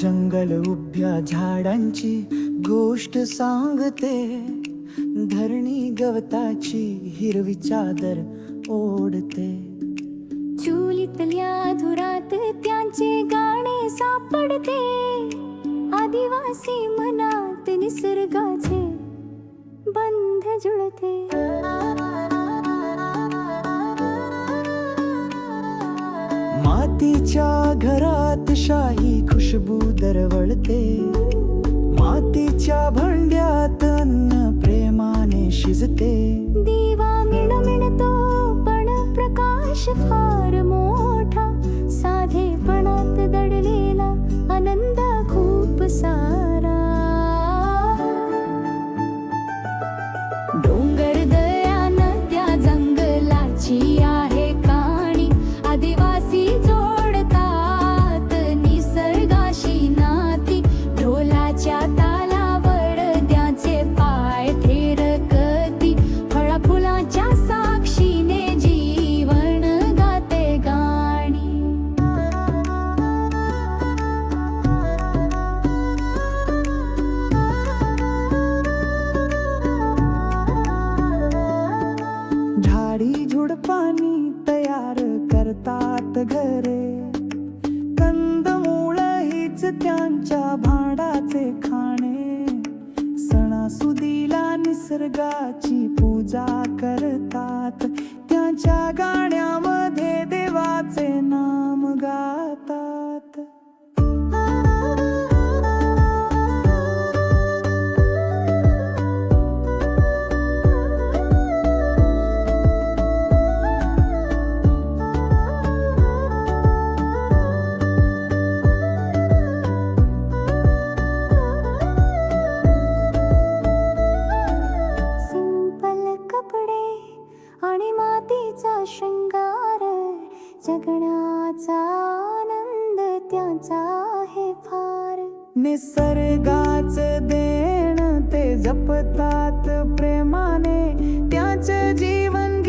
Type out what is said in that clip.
जंगल उभ्या झाडांची गोष्ट सांगते, धरणी गवताची हिरवी चादर ओढते. चुलीतल्या धुरात त्यांचे गाणे सापडते, आदिवासी मनात निसर्गाचे बंध जुळते. मातीच्या घरात शाही खुशबू दरवळते, मातीच्या भांड्यात अन्न प्रेमाने शिजते. दिवा मिणमिणतो पण प्रकाश फार मोठा, साधेपणात दडलेला आनंद खूप सारा. डोंगर दऱ्या नद्या जंगलाची आहे कहाणी, आदिवासी जोडतात निसर्गाशी नाती. ढोलाच्या तालावर त्याचे पाय थिरकती, फळा फुलाच्या साक्षीने जीवन गाते गाणी. झाडी झुडपानी तयार करतात घरे, कंदमुळ हीच त्यांच्या भांडाचे खाणे. सणासुदीला निसर्गाची पूजा करतात, त्यांच्या गाण्यामध्ये देवाचे नाम गातात. आणि मातीचा शृंगार, जगण्याचा आनंद त्यांचा आहे फार. निसर्गाचं देण ते जपतात प्रेमाने, त्याचं जीवन